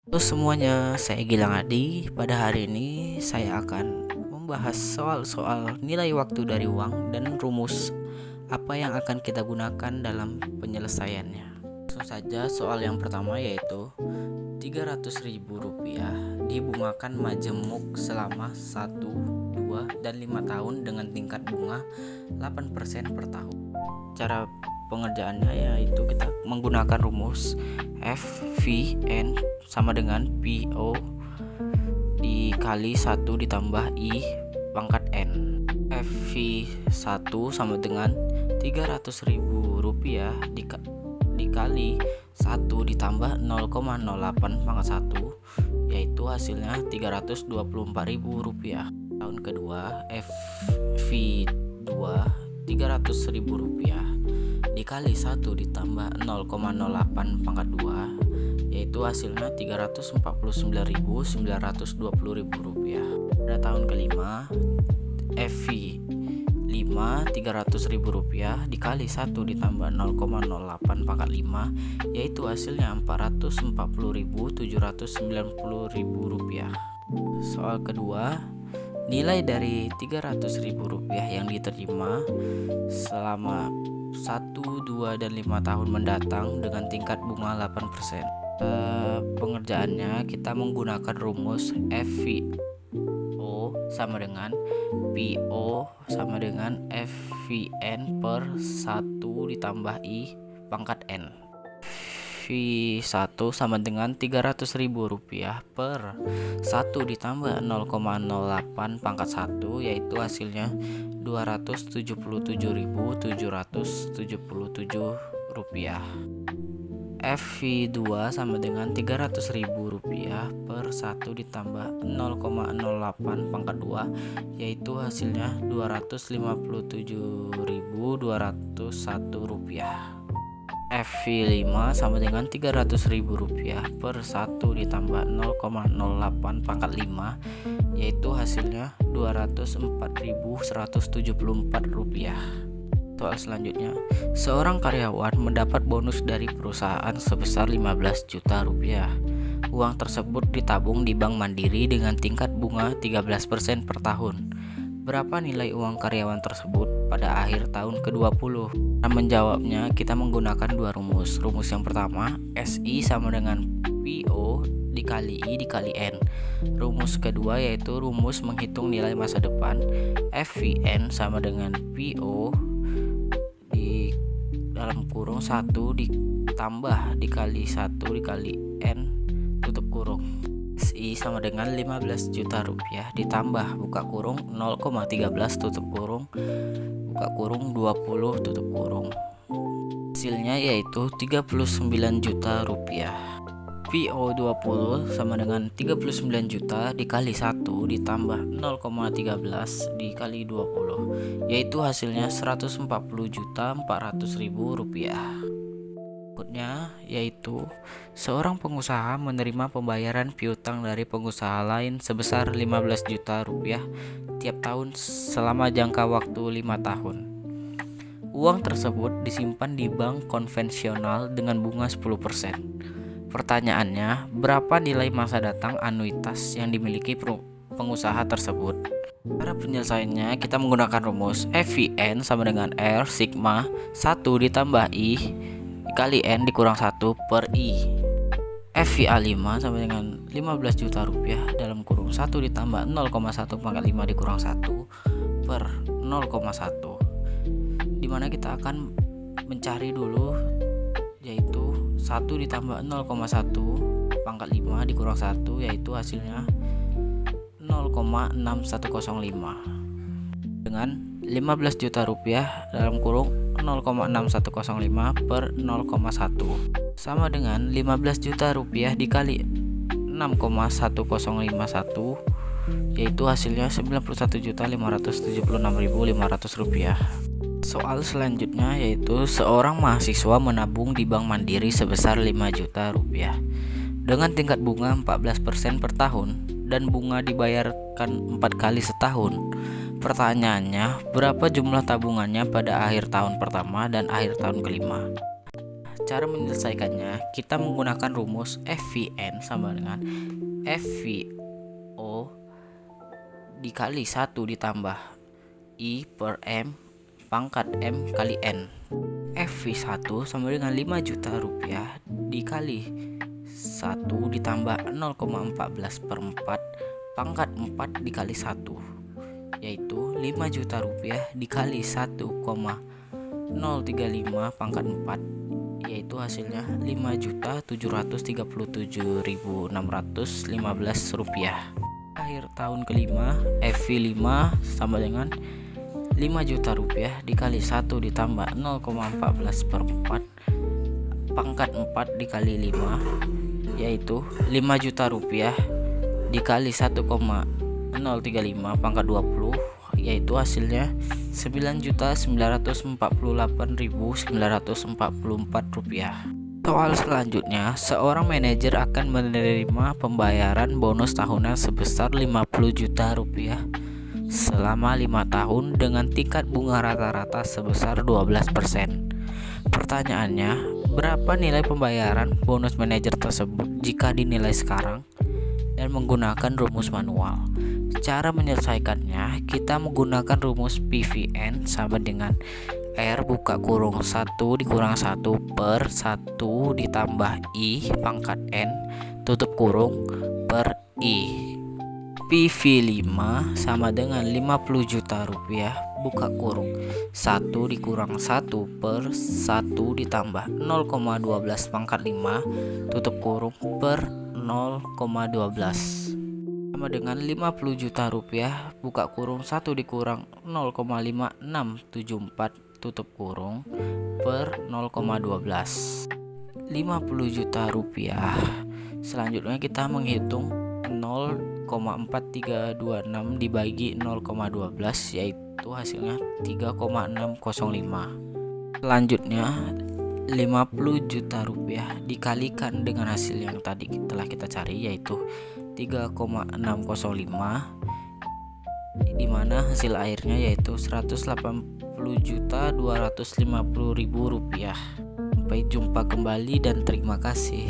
Halo semuanya, saya Gilang Adi. Pada hari ini saya akan membahas soal-soal nilai waktu dari uang dan rumus apa yang akan kita gunakan dalam penyelesaiannya. Langsung saja soal yang pertama yaitu Rp300.000 dibungakan majemuk selama 1, 2, dan 5 tahun dengan tingkat bunga 8% per tahun. Cara pengerjaannya yaitu kita menggunakan rumus FVN sama dengan PO dikali 1 ditambah I pangkat N. FV1 sama dengan Rp300.000 dikali 1 ditambah 0,08 pangkat 1, yaitu hasilnya Rp324.000. Tahun kedua FV2 Rp300.000 dikali 1 ditambah 0,08 pangkat 2, yaitu hasilnya Rp349.920.000. Pada tahun kelima FV5 Rp300.000 dikali 1 ditambah 0,08 pangkat 5, yaitu hasilnya Rp440.790.000. Soal kedua, nilai dari Rp300.000 yang diterima selama 1, 2, dan 5 tahun mendatang dengan tingkat bunga 8%. Pengerjaannya kita menggunakan rumus FVO sama dengan PO sama dengan FVN per 1 ditambah I pangkat N. V1 sama dengan Rp300.000 per 1 ditambah 0,08 pangkat 1, yaitu hasilnya Rp277.777. FV2 sama dengan Rp300.000 per 1 ditambah 0,08 pangkat 2, yaitu hasilnya Rp257.201. FV5 sama dengan Rp300.000 per 1 ditambah 0,08 pangkat 5, yaitu hasilnya Rp204.174. Soal selanjutnya, seorang karyawan mendapat bonus dari perusahaan sebesar Rp15 juta. Uang tersebut ditabung di Bank Mandiri dengan tingkat bunga 13% per tahun. Berapa nilai uang karyawan tersebut pada akhir tahun ke-20? Nah, menjawabnya kita menggunakan dua rumus. Rumus yang pertama, SI sama dengan PO dikali I dikali N. Rumus kedua yaitu rumus menghitung nilai masa depan, FVN sama dengan PO di dalam kurung 1 ditambah dikali 1 dikali N tutup kurung. SI sama dengan Rp15 juta ditambah buka kurung 0,13 tutup kurung buka kurung 20 tutup kurung. Hasilnya yaitu Rp39 juta. PO20 sama dengan 39 juta dikali 1 ditambah 0,13 dikali 20, yaitu hasilnya Rp140.400.000. Berikutnya yaitu seorang pengusaha menerima pembayaran piutang dari pengusaha lain sebesar Rp15 juta tiap tahun selama jangka waktu 5 tahun. Uang tersebut disimpan di bank konvensional dengan bunga 10%. Pertanyaannya, berapa nilai masa datang anuitas yang dimiliki pengusaha tersebut? Cara penyelesaiannya kita menggunakan rumus FVN sama dengan R sigma 1 ditambah I kali N dikurang 1 per I. FVA5 sama dengan Rp15 juta dalam kurung 1 ditambah 0,1 pangkat 5 dikurang 1 per 0,1, dimana kita akan mencari dulu yaitu 1 ditambah 0,1 pangkat 5 dikurang 1, yaitu hasilnya 0,6105 dengan Rp15 juta dalam kurung 0,6105 per 0,1 sama dengan Rp15 juta dikali 6,1051, yaitu hasilnya Rp91.576.500. Soal selanjutnya yaitu seorang mahasiswa menabung di Bank Mandiri sebesar Rp5 juta dengan tingkat bunga 14% per tahun dan bunga dibayarkan 4 kali setahun. Pertanyaannya, berapa jumlah tabungannya pada akhir tahun pertama dan akhir tahun kelima? Cara menyelesaikannya, kita menggunakan rumus FVN sama dengan FVO dikali 1 ditambah I per M pangkat M kali N. FV1 sama dengan 5 juta rupiah dikali 1 ditambah 0,14 per 4 pangkat 4 dikali 1, yaitu 5 juta rupiah dikali 1,035 pangkat 4, yaitu hasilnya 5.737.615 rupiah. Akhir tahun kelima, FV5 sama dengan 5 juta rupiah dikali 1 ditambah 0,14 per 4 pangkat 4 dikali 5, yaitu 5 juta rupiah dikali 1,035 pangkat 20, yaitu hasilnya 9.948.944 rupiah. Soal selanjutnya, seorang manajer akan menerima pembayaran bonus tahunan sebesar 50 juta rupiah selama 5 tahun dengan tingkat bunga rata-rata sebesar 12%. Pertanyaannya, berapa nilai pembayaran bonus manajer tersebut jika dinilai sekarang dan menggunakan rumus manual? Cara menyelesaikannya, kita menggunakan rumus PVN sama dengan R buka kurung 1 dikurang 1 per 1 ditambah I pangkat N tutup kurung per I. PV5 sama dengan 50 juta rupiah buka kurung 1 dikurang 1 per 1 ditambah 0,12 pangkat 5 tutup kurung per 0,12 sama dengan 50 juta rupiah buka kurung 1 dikurang 0,5674 tutup kurung per 0,12. 50 juta rupiah. Selanjutnya kita menghitung 0,4326 dibagi 0,12, yaitu hasilnya 3,605. Selanjutnya 50 juta rupiah dikalikan dengan hasil yang tadi telah kita cari, yaitu 3,605, di mana hasil akhirnya yaitu 180.250.000 rupiah. Sampai jumpa kembali dan terima kasih.